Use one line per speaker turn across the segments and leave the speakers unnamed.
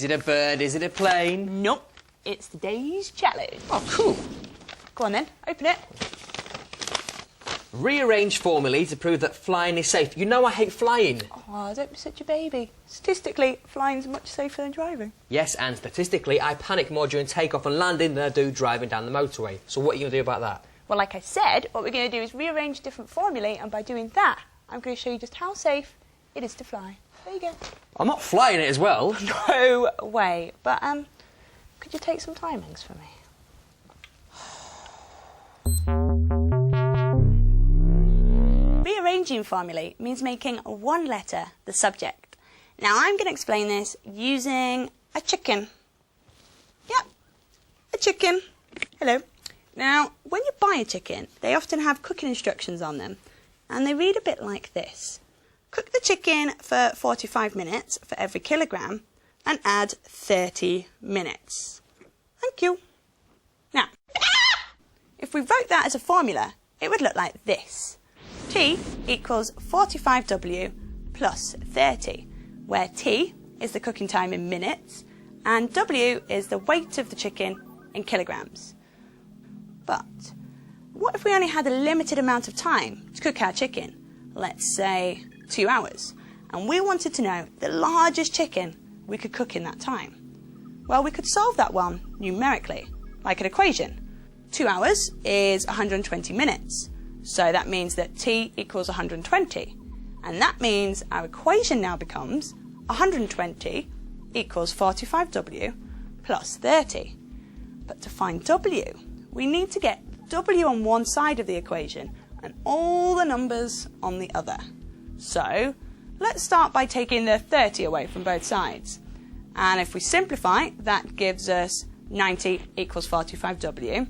Is it a bird? Is it a plane?
Nope. It's today's challenge.
Oh, cool.
Go on then, open it.
Rearrange formulae to prove that flying is safe. You know I hate flying.
Oh, don't be such a baby. Statistically, flying's much safer than driving.
Yes, and statistically, I panic more during takeoff and landing than I do driving down the motorway. So what are you going to do about that?
Well, like I said, what we're going to do is rearrange different formulae, and by doing that, I'm going to show you just how safe it is to fly. There you go.
I'm not flying it as well.
No way. But, could you take some timings for me? Rearranging formulae means making one letter the subject. Now, I'm going to explain this using a chicken. Yep, a chicken. Hello. Now, when you buy a chicken, they often have cooking instructions on them, and they read a bit like this. Cook the chicken for 45 minutes for every kilogram and add 30 minutes. Thank you. Now, if we wrote that as a formula, it would look like this. T equals 45W plus 30, where T is the cooking time in minutes and W is the weight of the chicken in kilograms. But what if we only had a limited amount of time to cook our chicken, let's say 2 hours, and we wanted to know the largest chicken we could cook in that time? Well, we could solve that one numerically, like an equation. 2 hours is 120 minutes, so that means that T equals 120, and that means our equation now becomes 120 equals 45W plus 30. But to find W, we need to get W on one side of the equation and all the numbers on the other. So let's start by taking the 30 away from both sides. And if we simplify, that gives us 90 equals 45W.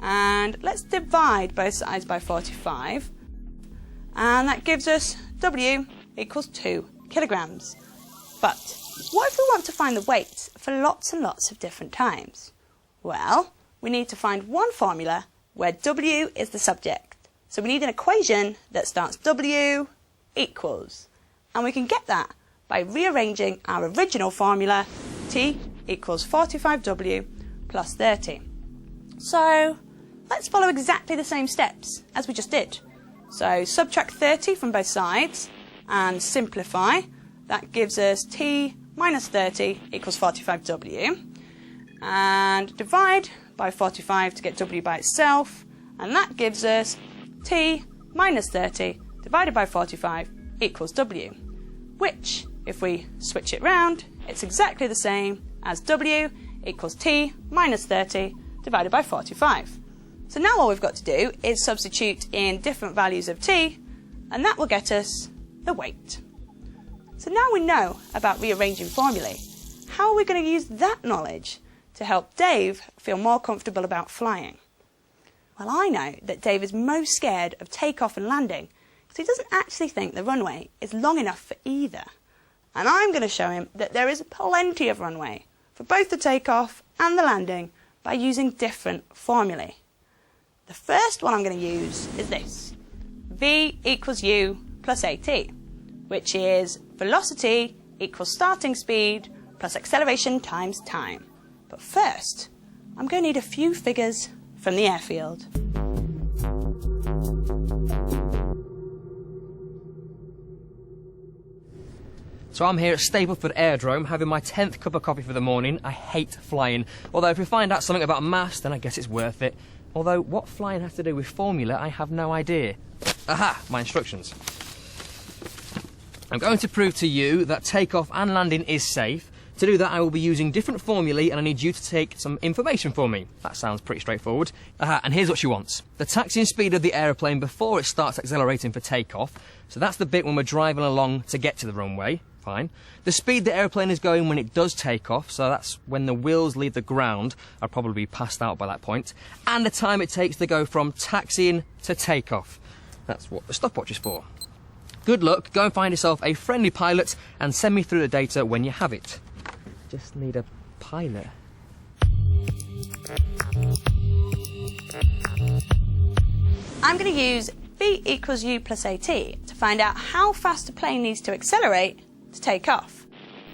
And let's divide both sides by 45. And that gives us W equals 2 kilograms. But what if we want to find the weights for lots and lots of different times? Well, we need to find one formula where W is the subject. So we need an equation that starts W equals. And we can get that by rearranging our original formula, T equals 45W plus 30. So let's follow exactly the same steps as we just did. So subtract 30 from both sides and simplify. That gives us T minus 30 equals 45W. And divide by 45 to get W by itself. And that gives us T minus 30 divided by 45 equals W. Which, if we switch it round, it's exactly the same as W equals T minus 30 divided by 45. So now all we've got to do is substitute in different values of T, and that will get us the weight. So now we know about rearranging formulae. How are we going to use that knowledge to help Dave feel more comfortable about flying? Well, I know that Dave is most scared of takeoff and landing because he doesn't actually think the runway is long enough for either. And I'm going to show him that there is plenty of runway for both the takeoff and the landing by using different formulae. The first one I'm going to use is this. V equals U plus AT, which is velocity equals starting speed plus acceleration times time. But first, I'm going to need a few figures from the airfield.
So I'm here at Stapleford Aerodrome having my 10th cup of coffee for the morning. I hate flying. Although if we find out something about maths, then I guess it's worth it. Although what flying has to do with formula, I have no idea. Aha, my instructions. I'm going to prove to you that takeoff and landing is safe. To do that, I will be using different formulae and I need you to take some information for me. That sounds pretty straightforward. Aha, and here's what she wants. The taxiing speed of the aeroplane before it starts accelerating for takeoff. So that's the bit when we're driving along to get to the runway. Fine. The speed the aeroplane is going when it does take off, so that's when the wheels leave the ground. I'll probably be passed out by that point. And the time it takes to go from taxiing to takeoff. That's what the stopwatch is for. Good luck, go and find yourself a friendly pilot and send me through the data when you have it. Just need a pilot.
I'm going to use V equals U plus AT to find out how fast a plane needs to accelerate to take off.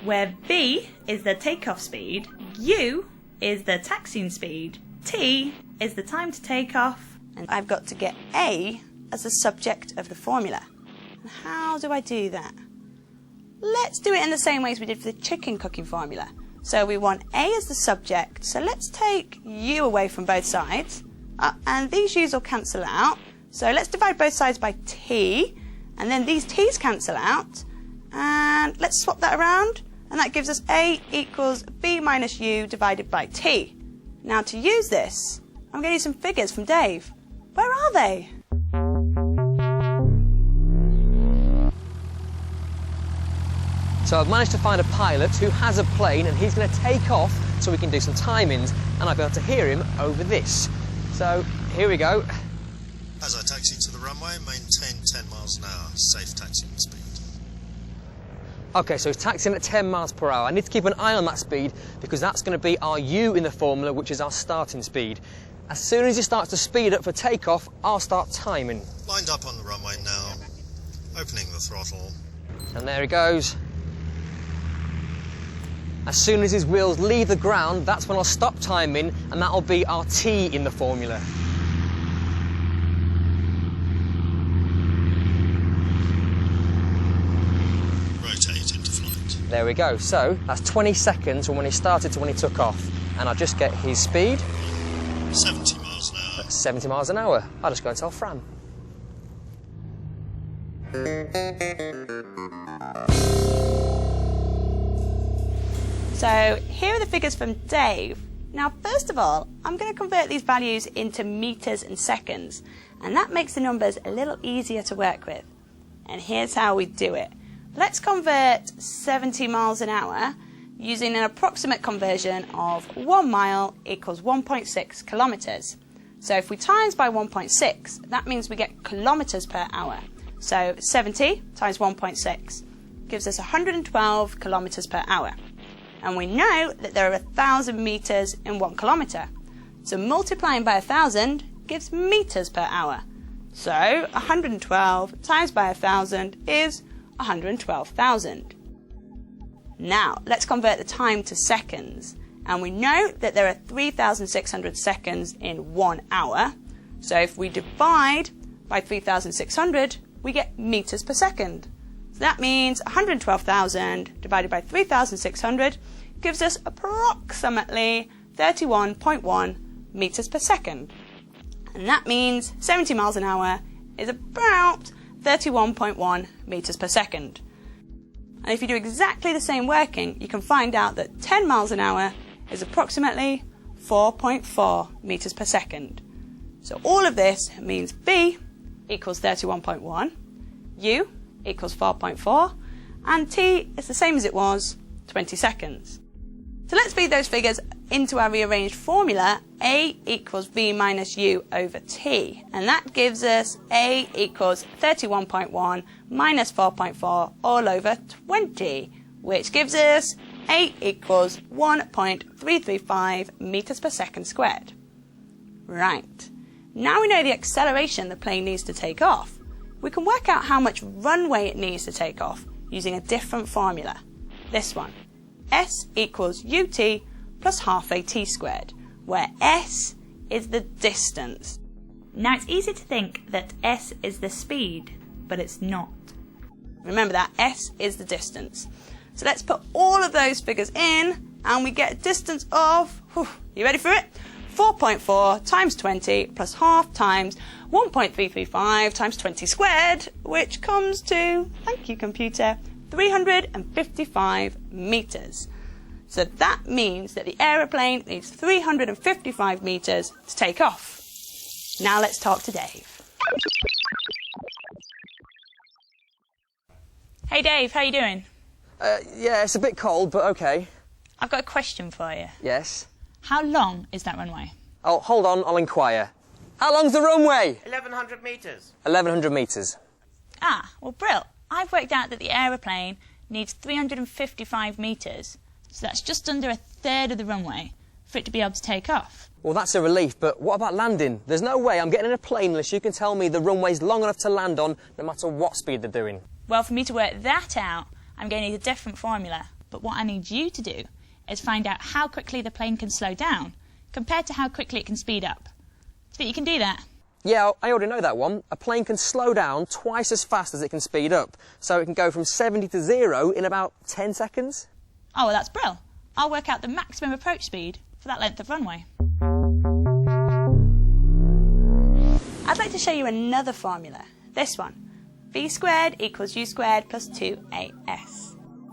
where V is the takeoff speed, U is the taxiing speed, T is the time to take off, and I've got to get A as the subject of the formula. And how do I do that? Let's do it in the same way as we did for the chicken cooking formula. So we want A as the subject, so let's take U away from both sides, and these U's will cancel out. So let's divide both sides by T, and then these T's cancel out, and let's swap that around, and that gives us A equals B minus U divided by T. Now to use this, I'm going to use some figures from Dave. Where are they?
So I've managed to find a pilot who has a plane and he's going to take off so we can do some timings and I'll be able to hear him over this. So here we go.
As I taxi to the runway, maintain 10 miles an hour, safe taxiing speed.
Okay, so he's taxiing at 10 miles per hour. I need to keep an eye on that speed because that's going to be our U in the formula, which is our starting speed. As soon as he starts to speed up for takeoff, I'll start timing.
Lined up on the runway now, opening the throttle.
And there he goes. As soon as his wheels leave the ground, that's when I'll stop timing, and that'll be our T in the formula.
Rotate into flight.
There we go. So that's 20 seconds from when he started to when he took off. And I'll just get his speed.
70 miles an hour.
That's 70 miles an hour. I'll just go and tell Fran.
So here are the figures from Dave. Now first of all, I'm going to convert these values into meters and seconds, and that makes the numbers a little easier to work with. And here's how we do it. Let's convert 70 miles an hour using an approximate conversion of 1 mile equals 1.6 kilometres. So if we times by 1.6, that means we get kilometres per hour. So 70 times 1.6 gives us 112 kilometres per hour. And we know that there are 1,000 metres in 1 kilometre. So multiplying by 1,000 gives metres per hour. So 112 times by 1,000 is 112,000. Now let's convert the time to seconds. And we know that there are 3,600 seconds in 1 hour. So if we divide by 3,600, we get metres per second. So that means 112,000 divided by 3,600 gives us approximately 31.1 metres per second. And that means 70 miles an hour is about 31.1 metres per second. And if you do exactly the same working, you can find out that 10 miles an hour is approximately 4.4 metres per second. So all of this means B equals 31.1, U equals 4.4, and T is the same as it was, 20 seconds. So let's feed those figures into our rearranged formula, A equals V minus U over T, and that gives us A equals 31.1 minus 4.4 all over 20, which gives us A equals 1.335 metres per second squared. Right, now we know the acceleration the plane needs to take off. We can work out how much runway it needs to take off using a different formula. This one. S equals ut plus half at squared, where S is the distance. Now it's easy to think that S is the speed, but it's not. Remember that, S is the distance. So let's put all of those figures in and we get a distance of, you ready for it? 4.4 times 20 plus half times 1.335 times 20 squared, which comes to, thank you computer, 355 metres. So that means that the aeroplane needs 355 metres to take off. Now let's talk to Dave. Hey Dave, how you doing?
Yeah, it's a bit cold, but okay.
I've got a question for you.
Yes?
How long is that runway?
Oh, hold on, I'll inquire. How long's the runway?
1,100 metres.
1,100 metres.
Ah, well, Brill, I've worked out that the aeroplane needs 355 metres, so that's just under a third of the runway for it to be able to take off.
Well, that's a relief, but what about landing? There's no way I'm getting in a plane unless you can tell me the runway's long enough to land on, no matter what speed they're doing.
Well, for me to work that out, I'm going to need a different formula,
But what I need you to do is find out how quickly the plane can slow down compared to how quickly it can speed up. Do you think you can do that?
Yeah, I already know that one. A plane can slow down twice as fast as it can speed up. So it can go from 70 to 0 in about 10 seconds.
Oh, well, that's brilliant. I'll work out the maximum approach speed for that length of runway.
I'd like to show you another formula. This one. v squared equals u squared plus 2as.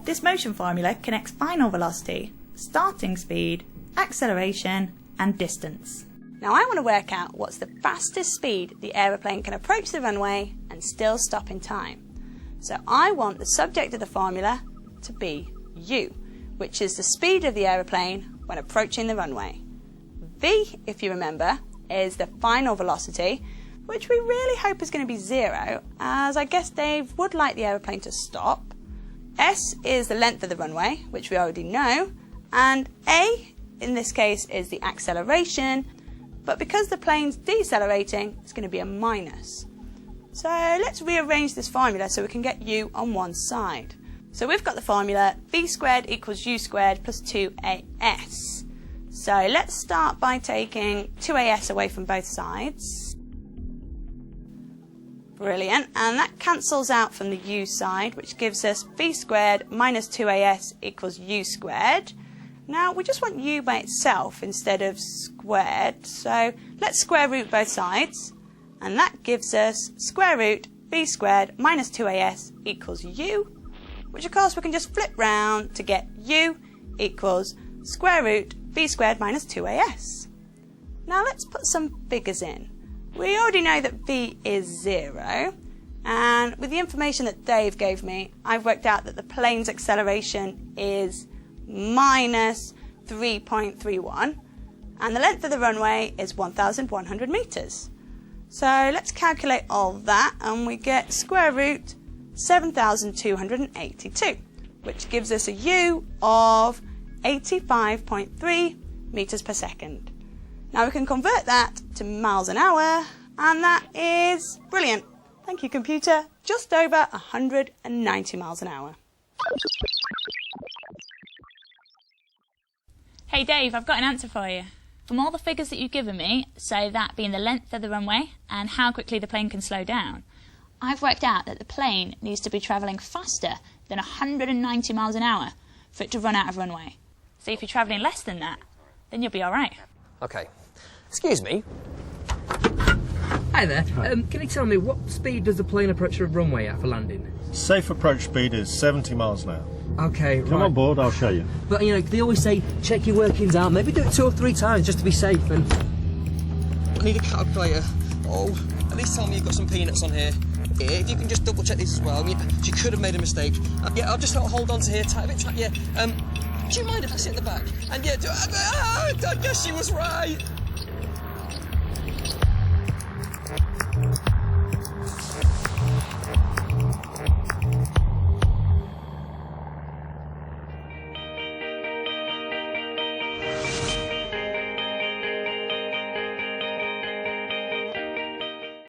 This motion formula connects final velocity, starting speed, acceleration and distance.
Now I want to work out what's the fastest speed the aeroplane can approach the runway and still stop in time. So I want the subject of the formula to be u, which is the speed of the aeroplane when approaching the runway. V, if you remember, is the final velocity, which we really hope is going to be 0, as I guess Dave would like the aeroplane to stop. S is the length of the runway, which we already know, and A, in this case, is the acceleration, but because the plane's decelerating, it's going to be a minus. So let's rearrange this formula so we can get u on one side. So we've got the formula v squared equals u squared plus 2as. So let's start by taking 2as away from both sides. Brilliant, and that cancels out from the u side, which gives us v squared minus 2as equals u squared. Now we just want u by itself instead of squared, so let's square root both sides, and that gives us square root v squared minus 2as equals u, which of course we can just flip round to get u equals square root v squared minus 2as. Now let's put some figures in. We already know that v is 0, and with the information that Dave gave me, I've worked out that the plane's acceleration is minus 3.31, and the length of the runway is 1,100 metres. So let's calculate all that, and we get square root 7,282, which gives us a u of 85.3 metres per second. Now we can convert that to miles an hour, and that is brilliant. Thank you, computer. Just over 190 miles an hour.
Hey Dave, I've got an answer for you. From all the figures that you've given me, so that being the length of the runway and how quickly the plane can slow down, I've worked out that the plane needs to be travelling faster than 190 miles an hour for it to run out of runway. So if you're travelling less than that, then you'll be all right.
OK. Excuse me. Hi there. Can you tell me what speed does the plane approach a runway at for landing?
Safe approach speed is 70 miles an hour.
OK, right.
Come on board, I'll show you.
But, you know, they always say, check your workings out. Maybe do it 2 or 3 times just to be safe. And I need a calculator. Oh, at least tell me you've got some peanuts on here. If you can just double check this as well. I mean, you could have made a mistake. Yeah, I'll just hold on to here, tight a bit tight. Yeah. Do you mind if I sit at the back? And yeah, I guess she was right.